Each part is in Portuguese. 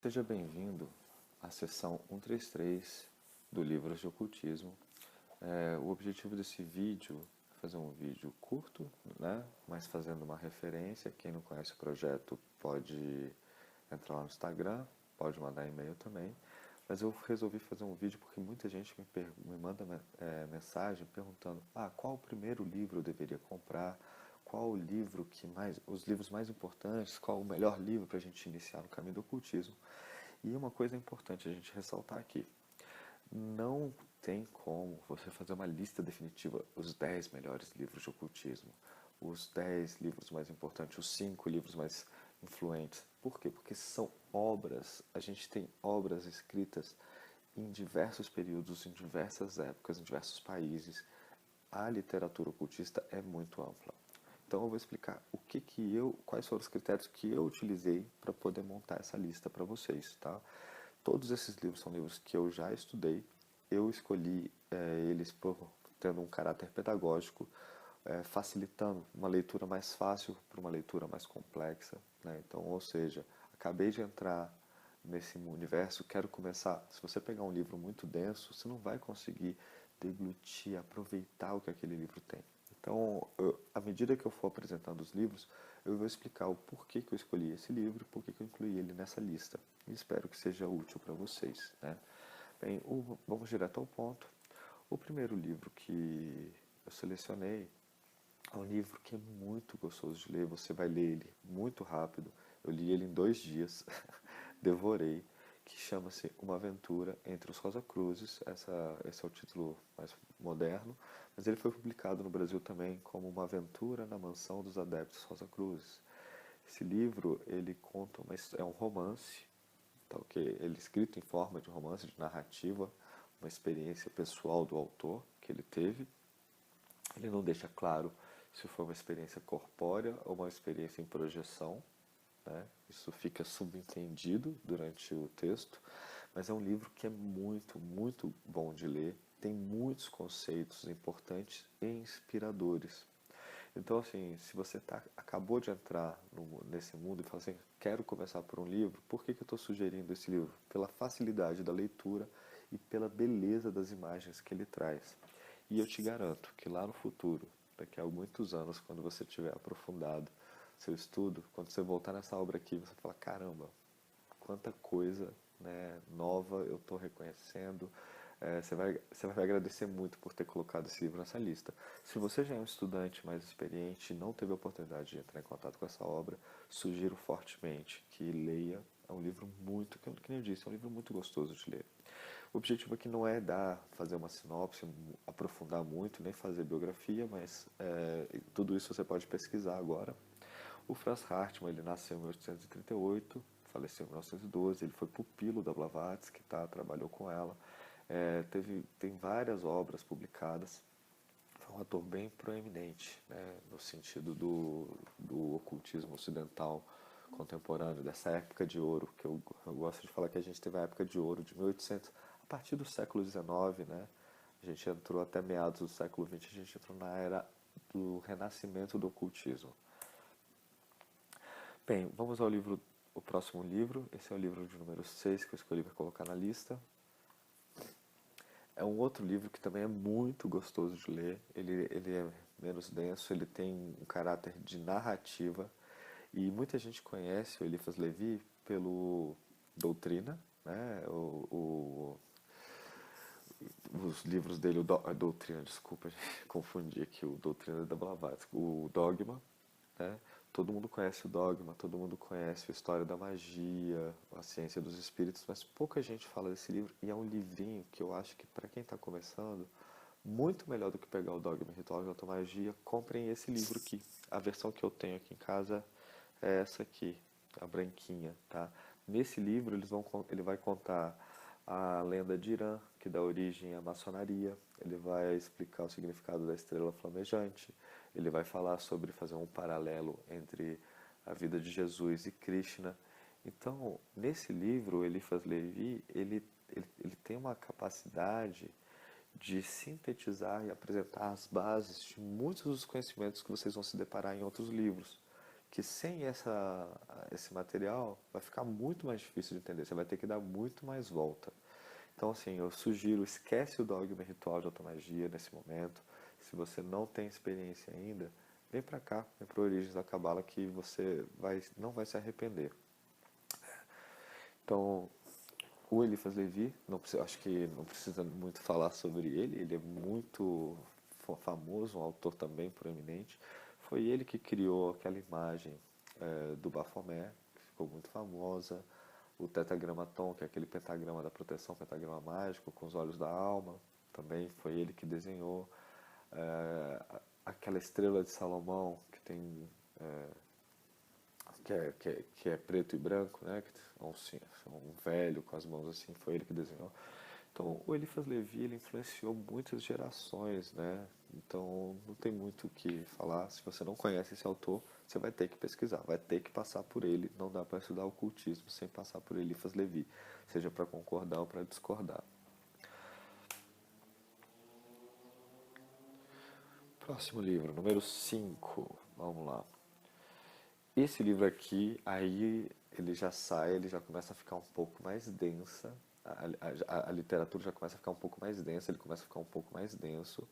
Seja bem-vindo à sessão 133 do Livros de Ocultismo. O objetivo desse vídeo é fazer um vídeo curto, né? Mas fazendo uma referência. Quem não conhece o projeto pode entrar lá no Instagram, pode mandar e-mail também. Mas eu resolvi fazer um vídeo porque muita gente me manda mensagem perguntando: qual o primeiro livro eu deveria comprar? Qual o livro os livros mais importantes? Qual o melhor livro para a gente iniciar no caminho do ocultismo? E uma coisa importante a gente ressaltar aqui: não tem como você fazer uma lista definitiva, os 10 melhores livros de ocultismo, os 10 livros mais importantes, os 5 livros mais influentes. Por quê? Porque são obras, a gente tem obras escritas em diversos períodos, em diversas épocas, em diversos países. A literatura ocultista é muito ampla. Então eu vou explicar quais foram os critérios que eu utilizei para poder montar essa lista para vocês, tá? Todos esses livros são livros que eu já estudei. Eu escolhi eles tendo um caráter pedagógico, facilitando uma leitura mais fácil para uma leitura mais complexa, né? Então, ou seja, acabei de entrar nesse universo, quero começar. Se você pegar um livro muito denso, você não vai conseguir deglutir, aproveitar o que aquele livro tem. Então, à medida que eu for apresentando os livros, eu vou explicar o porquê que eu escolhi esse livro, porquê que eu incluí ele nessa lista. E espero que seja útil para vocês, né? Bem, vamos direto ao ponto. O primeiro livro que eu selecionei é um livro que é muito gostoso de ler. Você vai ler ele muito rápido. Eu li ele em 2 dias, devorei, que chama-se Uma Aventura entre os Rosacruzes. Esse é o título mais moderno, mas ele foi publicado no Brasil também como Uma Aventura na Mansão dos Adeptos Rosacruzes. Esse livro, ele conta é um romance, tá, ok? Ele é escrito em forma de romance, de narrativa, uma experiência pessoal do autor que ele teve. Ele não deixa claro se foi uma experiência corpórea ou uma experiência em projeção, né? Isso fica subentendido durante o texto, mas é um livro que é muito, muito bom de ler, tem muitos conceitos importantes e inspiradores. Então, assim, se você acabou de entrar nesse mundo e fala assim, quero começar por um livro, por que eu estou sugerindo esse livro? Pela facilidade da leitura e pela beleza das imagens que ele traz. E eu te garanto que lá no futuro, daqui a muitos anos, quando você tiver aprofundado seu estudo, quando você voltar nessa obra aqui, você fala, caramba, quanta coisa, né, nova eu estou reconhecendo. Você vai agradecer muito por ter colocado esse livro nessa lista. Se você já é um estudante mais experiente e não teve a oportunidade de entrar em contato com essa obra, sugiro fortemente que leia. É um livro muito, que nem eu disse, é um livro muito gostoso de ler. O objetivo aqui não é fazer uma sinopse, aprofundar muito, nem fazer biografia, mas tudo isso você pode pesquisar agora. O Franz Hartmann, ele nasceu em 1838, faleceu em 1912, ele foi pupilo da Blavatsky, tá? Trabalhou com ela. Tem várias obras publicadas. Foi um ator bem proeminente, né? No sentido do ocultismo ocidental contemporâneo, dessa época de ouro, que eu gosto de falar que a gente teve a época de ouro de 1800, a partir do século XIX, né? A gente entrou até meados do século XX, a gente entrou na era do renascimento do ocultismo. Bem, vamos o próximo livro. Esse é o livro de número 6 que eu escolhi para colocar na lista. É um outro livro que também é muito gostoso de ler. Ele é menos denso, ele tem um caráter de narrativa. E muita gente conhece o Eliphas Levi pelo Doutrina, né? Os livros dele, a Doutrina, desculpa, confundi aqui, o Doutrina da Blavatsky, o Dogma, né? Todo mundo conhece o Dogma, todo mundo conhece a história da magia, a ciência dos espíritos, mas pouca gente fala desse livro e é um livrinho que eu acho que para quem está começando, muito melhor do que pegar o Dogma Ritual de Automagia, comprem esse livro aqui. A versão que eu tenho aqui em casa é essa aqui, a branquinha, tá? Nesse livro ele vai contar a lenda de Irã, que dá origem à maçonaria. Ele vai explicar o significado da estrela flamejante. Ele vai falar sobre fazer um paralelo entre a vida de Jesus e Krishna. Então, nesse livro, Eliphas Levi, ele tem uma capacidade de sintetizar e apresentar as bases de muitos dos conhecimentos que vocês vão se deparar em outros livros. que sem esse material vai ficar muito mais difícil de entender, você vai ter que dar muito mais volta. Então, assim, eu sugiro, esquece o dogma e ritual de automagia nesse momento. Se você não tem experiência ainda, vem pra cá, vem para Origens da Cabala que você não vai se arrepender. Então, o Eliphas Levi, acho que não precisa muito falar sobre ele é muito famoso, um autor também proeminente. Foi ele que criou aquela imagem do Baphomet, que ficou muito famosa, o tetragramaton, que é aquele pentagrama da proteção, pentagrama mágico, com os olhos da alma, também foi ele que desenhou. Aquela estrela de Salomão, que tem que é preto e branco, né? Que é um velho com as mãos assim, foi ele que desenhou. Então, o Eliphas Levi ele influenciou muitas gerações, né? Então, não tem muito o que falar. Se você não conhece esse autor, você vai ter que pesquisar, vai ter que passar por ele. Não dá para estudar ocultismo sem passar por Eliphas Levi, seja para concordar ou para discordar. Próximo livro, número 5. Vamos lá. Esse livro aqui, aí ele já sai, ele já começa a ficar um pouco mais densa, a literatura já começa a ficar um pouco mais densa, ele começa a ficar um pouco mais denso.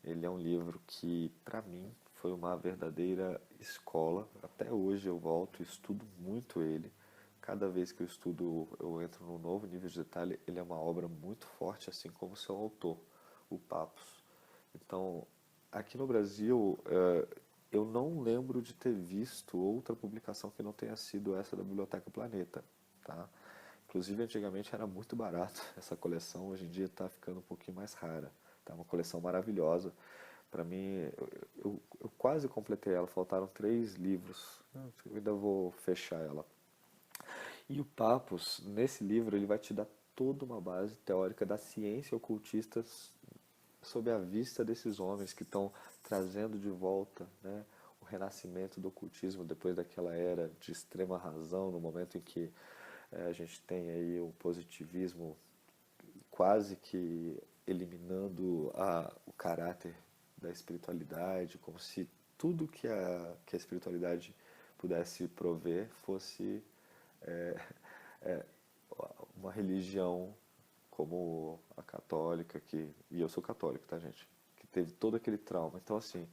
Ele é um livro que, para mim, foi uma verdadeira escola. Até hoje eu volto e estudo muito ele. Cada vez que eu estudo, eu entro num novo nível de detalhe. Ele é uma obra muito forte, assim como o seu autor, o Papus. Então, aqui no Brasil, eu não lembro de ter visto outra publicação que não tenha sido essa da Biblioteca Planeta, tá? Inclusive, antigamente era muito barato essa coleção, hoje em dia está ficando um pouquinho mais rara. Tá uma coleção maravilhosa. Para mim, eu quase completei ela, faltaram 3 livros. Eu ainda vou fechar ela. E o Papus, nesse livro, ele vai te dar toda uma base teórica da ciência ocultista sob a vista desses homens que estão trazendo de volta, né, o renascimento do ocultismo depois daquela era de extrema razão, no momento em que a gente tem aí o positivismo quase que eliminando o caráter da espiritualidade, como se tudo que a espiritualidade pudesse prover fosse é, é, uma religião como a católica, e eu sou católico, tá, gente? Que teve todo aquele trauma. Então, assim,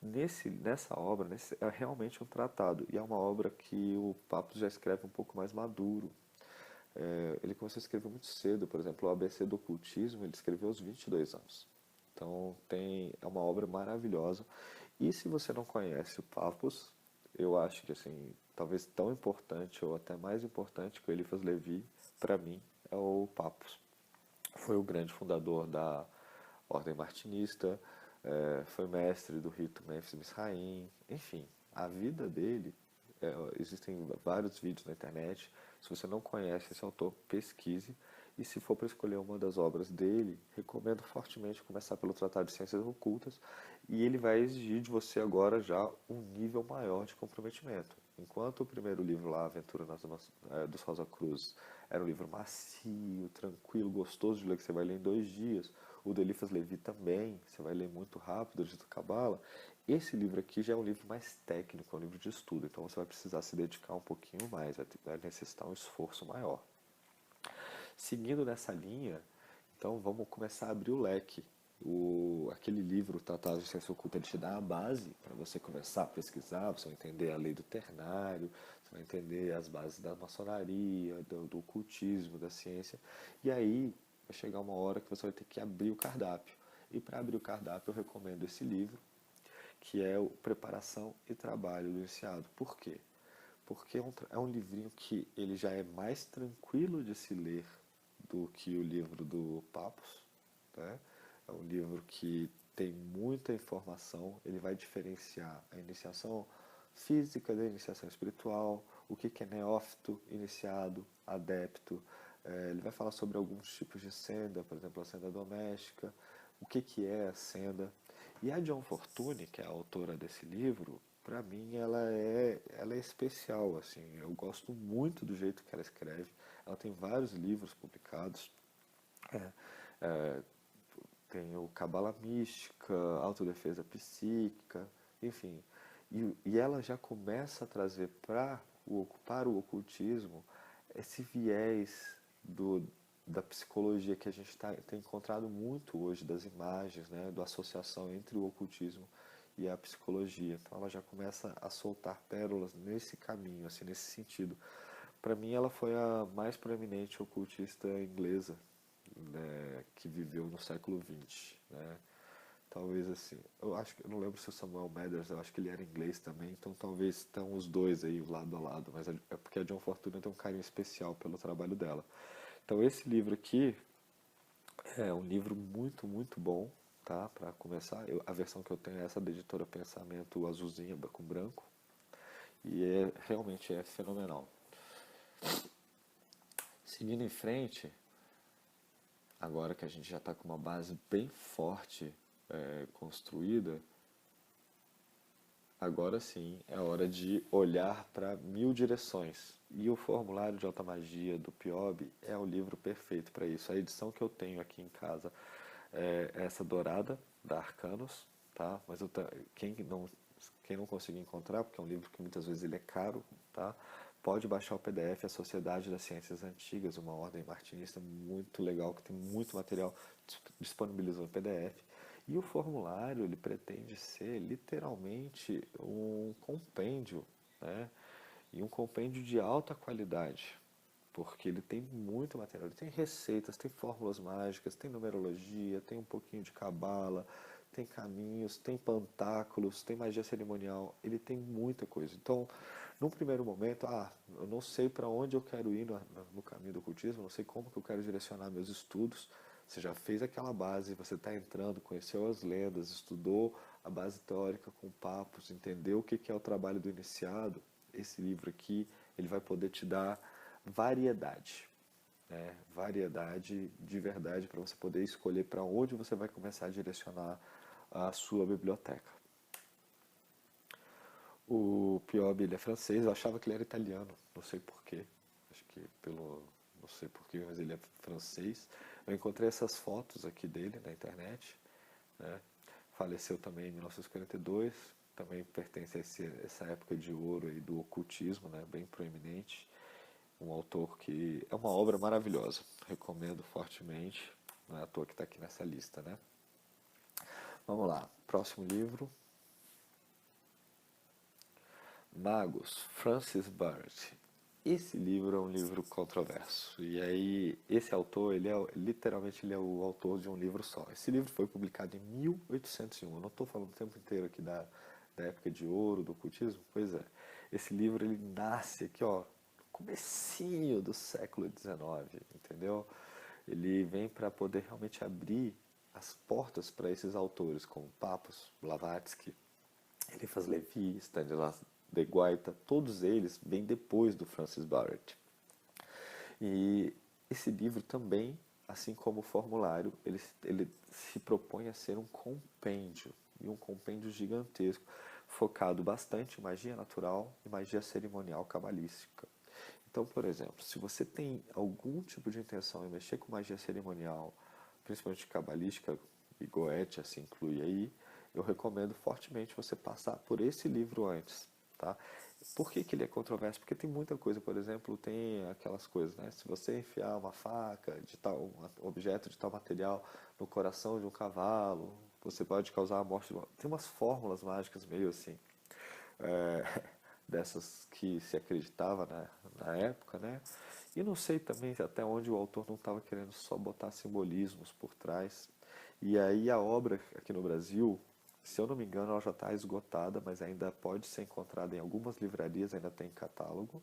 nessa obra, é realmente um tratado, e é uma obra que o Papo já escreve um pouco mais maduro. Ele começou a escrever muito cedo, por exemplo, o ABC do Ocultismo, ele escreveu aos 22 anos. Então, é uma obra maravilhosa. E se você não conhece o Papus, eu acho que, assim, talvez tão importante, ou até mais importante que o Eliphas Levi, para mim, é o Papus. Foi o grande fundador da Ordem Martinista, foi mestre do rito Memphis Misraim, enfim, a vida dele, existem vários vídeos na internet. Se você não conhece esse autor, pesquise. E se for para escolher uma das obras dele, recomendo fortemente começar pelo Tratado de Ciências Ocultas. E ele vai exigir de você agora já um nível maior de comprometimento. Enquanto o primeiro livro lá, Aventura dos Rosa Cruz, era um livro macio, tranquilo, gostoso de ler, que você vai ler em 2 dias. O do Eliphas Levi também, você vai ler muito rápido, de Cabala. Esse livro aqui já é um livro mais técnico, é um livro de estudo, então você vai precisar se dedicar um pouquinho mais, vai necessitar um esforço maior. Seguindo nessa linha, então vamos começar a abrir o leque. Aquele livro, o Tratado de Ciência Oculta, ele te dá a base para você começar a pesquisar, você vai entender a lei do ternário, você vai entender as bases da maçonaria, do ocultismo, da ciência, e aí vai chegar uma hora que você vai ter que abrir o cardápio. E para abrir o cardápio eu recomendo esse livro, que é o Preparação e Trabalho do Iniciado. Por quê? Porque é um livrinho que ele já é mais tranquilo de se ler do que o livro do Papus, né? É um livro que tem muita informação, ele vai diferenciar a iniciação física da iniciação espiritual, o que é neófito, iniciado, adepto. Ele vai falar sobre alguns tipos de senda, por exemplo, a senda doméstica, o que é a senda. E a John Fortune, que é a autora desse livro, para mim ela é especial, assim. Eu gosto muito do jeito que ela escreve. Ela tem vários livros publicados. É, é, tem o Cabala Mística, Autodefesa Psíquica, enfim. E ela já começa a trazer para o ocultismo esse viés da psicologia que a gente tem encontrado muito hoje, das imagens, né, da associação entre o ocultismo e a psicologia. Então ela já começa a soltar pérolas nesse caminho, assim, nesse sentido. Para mim ela foi a mais proeminente ocultista inglesa, né, que viveu no século XX, né? Talvez assim, eu acho que eu não lembro se o Samuel Mathers, eu acho que ele era inglês também, então talvez estão os dois aí lado a lado, mas é porque a John Fortuna tem um carinho especial pelo trabalho dela. Então esse livro aqui é um livro muito, muito bom, tá? Para começar, a versão que eu tenho é essa da editora Pensamento azulzinha com branco e realmente é fenomenal. Seguindo em frente, agora que a gente já está com uma base bem forte construída, agora sim é hora de olhar para 1000 direções. E o Formulário de Alta Magia do Piobi é o livro perfeito para isso. A edição que eu tenho aqui em casa é essa dourada, da Arcanos, tá? Mas quem não conseguir encontrar, porque é um livro que muitas vezes ele é caro, tá? Pode baixar o PDF, A Sociedade das Ciências Antigas, uma ordem martinista muito legal, que tem muito material, disponibilizou em PDF. E o formulário, ele pretende ser literalmente um compêndio, né? E um compêndio de alta qualidade, porque ele tem muito material, ele tem receitas, tem fórmulas mágicas, tem numerologia, tem um pouquinho de cabala, tem caminhos, tem pantáculos, tem magia cerimonial, ele tem muita coisa. Então, num primeiro momento, eu não sei para onde eu quero ir no caminho do ocultismo, não sei como que eu quero direcionar meus estudos. Você já fez aquela base, você está entrando, conheceu as lendas, estudou a base teórica com papos, entendeu o que é o trabalho do iniciado. Esse livro aqui, ele vai poder te dar variedade, né? Variedade de verdade para você poder escolher para onde você vai começar a direcionar a sua biblioteca. O Piobi, ele é francês, eu achava que ele era italiano, não sei porquê, acho que não sei porquê, mas ele é francês. Eu encontrei essas fotos aqui dele na internet, né? Faleceu também em 1942, também pertence a essa época de ouro aí do ocultismo, né? Bem proeminente. Um autor que é uma obra maravilhosa, recomendo fortemente, não é à toa que está aqui nessa lista, né? Vamos lá, próximo livro, Magos, Francis Burt. Esse livro é um livro controverso, e aí esse autor, literalmente ele é o autor de um livro só. Esse livro foi publicado em 1801, eu não estou falando o tempo inteiro aqui da época de ouro, do ocultismo, pois é. Esse livro ele nasce aqui, ó, no comecinho do século XIX, entendeu? Ele vem para poder realmente abrir as portas para esses autores, como Papus, Blavatsky, Eliphas Levi, Stanislas de Guaita, todos eles vêm depois do Francis Burt. E esse livro também, assim como o formulário, ele se propõe a ser um compêndio, e um compêndio gigantesco, focado bastante em magia natural e magia cerimonial cabalística. Então, por exemplo, se você tem algum tipo de intenção em mexer com magia cerimonial, principalmente cabalística, e Goethe se inclui aí, eu recomendo fortemente você passar por esse livro antes, tá? Por que ele é controverso? Porque tem muita coisa, por exemplo, tem aquelas coisas, né? Se você enfiar uma faca de tal, um objeto de tal material no coração de um cavalo, você pode causar a morte. Tem umas fórmulas mágicas meio assim, é, dessas que se acreditava na época, né? E não sei também até onde o autor não estava querendo só botar simbolismos por trás. E aí a obra aqui no Brasil, se eu não me engano, ela já está esgotada, mas ainda pode ser encontrada em algumas livrarias, ainda tem catálogo,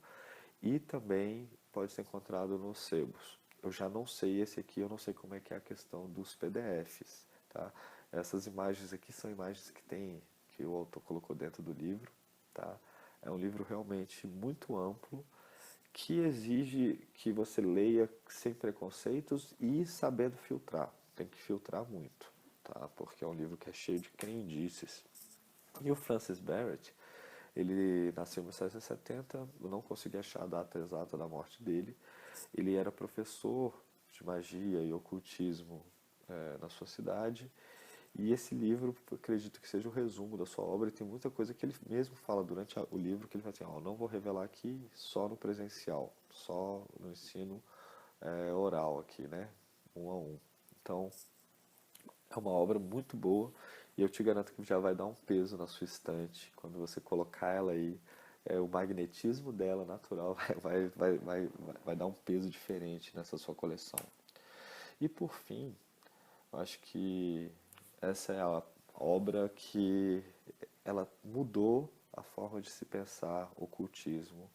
e também pode ser encontrado nos sebos. Eu já não sei esse aqui, eu não sei como é que é a questão dos PDFs, tá? Essas imagens aqui são imagens que o autor colocou dentro do livro, tá? É um livro realmente muito amplo, que exige que você leia sem preconceitos e sabendo filtrar. Tem que filtrar muito, tá? Porque é um livro que é cheio de crendices. E o Francis Barrett, ele nasceu em 1970, eu não consegui achar a data exata da morte dele. Ele era professor de magia e ocultismo na sua cidade, E esse livro, eu acredito que seja o resumo da sua obra, e tem muita coisa que ele mesmo fala durante o livro, que ele fala assim, ó, não vou revelar aqui só no presencial, só no ensino oral aqui, né, um a um. Então, é uma obra muito boa, e eu te garanto que já vai dar um peso na sua estante, quando você colocar ela aí, o magnetismo dela natural vai dar um peso diferente nessa sua coleção. E por fim, eu acho que essa é a obra que ela mudou a forma de se pensar o ocultismo.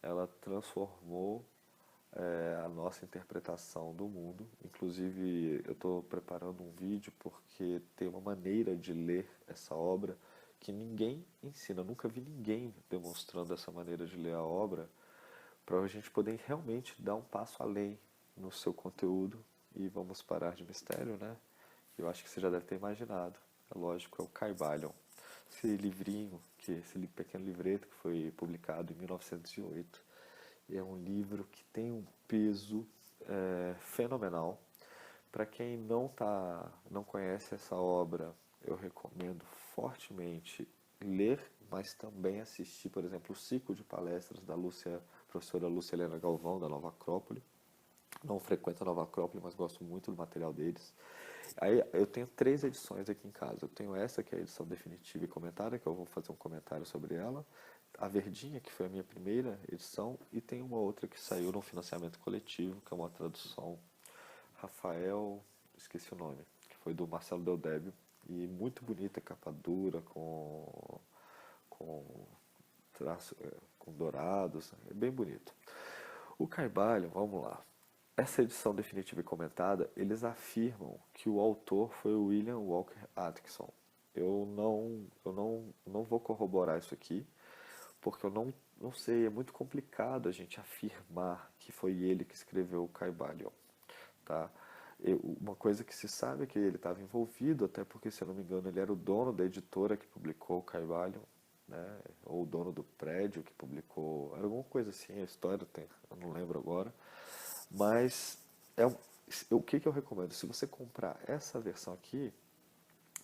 Ela transformou a nossa interpretação do mundo. Inclusive, eu estou preparando um vídeo porque tem uma maneira de ler essa obra que ninguém ensina. Eu nunca vi ninguém demonstrando essa maneira de ler a obra para a gente poder realmente dar um passo além no seu conteúdo. E vamos parar de mistério, né? Eu acho que você já deve ter imaginado. É lógico, é o Caibalion. Esse livrinho, esse pequeno livreto que foi publicado em 1908, é um livro que tem um peso fenomenal. Para quem não conhece essa obra, eu recomendo fortemente ler, mas também assistir, por exemplo, o ciclo de palestras da professora Lúcia Helena Galvão, da Nova Acrópole. Não frequento a Nova Acrópole, mas gosto muito do material deles. Aí eu tenho 3 edições aqui em casa. Eu tenho essa, que é a edição definitiva e comentada, que eu vou fazer um comentário sobre ela. A verdinha, que foi a minha primeira edição. E tem uma outra que saiu no financiamento coletivo, que é uma tradução Rafael, esqueci o nome, que foi do Marcelo Deldébio. E muito bonita, capa dura, com traço, com dourados. É bem bonito. O Carvalho, vamos lá. Essa edição definitiva e comentada, eles afirmam que o autor foi o William Walker Atkinson. Eu não vou corroborar isso aqui, porque eu não sei, é muito complicado a gente afirmar que foi ele que escreveu o Caibalion, tá? Uma coisa que se sabe é que ele estava envolvido, até porque, se eu não me engano, ele era o dono da editora que publicou o Caibalion, né? Ou o dono do prédio que publicou, era alguma coisa assim, a história tem, eu não lembro agora. Mas o que eu recomendo? Se você comprar essa versão aqui,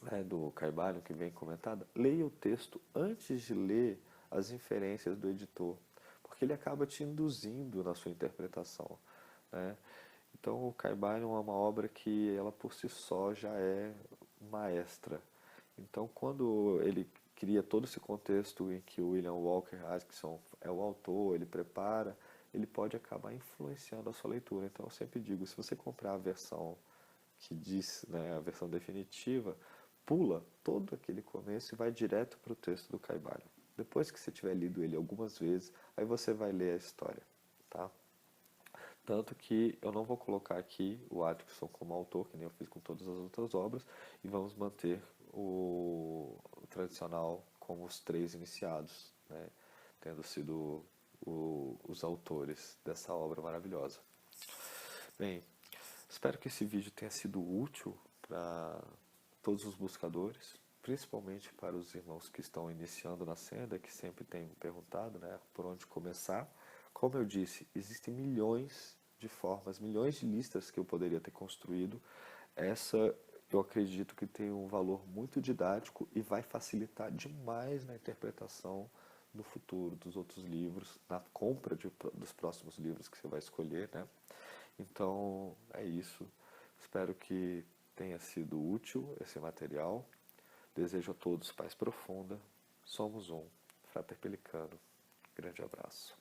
né, do Caibalion, que vem comentada, leia o texto antes de ler as inferências do editor, porque ele acaba te induzindo na sua interpretação, né? Então, o Caibalion é uma obra que ela por si só já é maestra. Então, quando ele cria todo esse contexto em que o William Walker Atkinson é o autor, ele prepara, ele pode acabar influenciando a sua leitura. Então, eu sempre digo, se você comprar a versão que diz, né, a versão definitiva, pula todo aquele começo e vai direto para o texto do Caibalion. Depois que você tiver lido ele algumas vezes, aí você vai ler a história, tá? Tanto que eu não vou colocar aqui o Atkinson como autor, que nem eu fiz com todas as outras obras, e vamos manter o tradicional como os 3 iniciados, né, tendo sido os autores dessa obra maravilhosa. Bem, espero que esse vídeo tenha sido útil para todos os buscadores, principalmente para os irmãos que estão iniciando na senda, que sempre têm me perguntado, né, por onde começar. Como eu disse, existem milhões de formas, milhões de listas que eu poderia ter construído. Essa eu acredito que tem um valor muito didático e vai facilitar demais na interpretação no futuro dos outros livros, na compra dos próximos livros que você vai escolher, né? Então é isso. Espero que tenha sido útil esse material. Desejo a todos paz profunda. Somos um. Frater Pelicano. Grande abraço.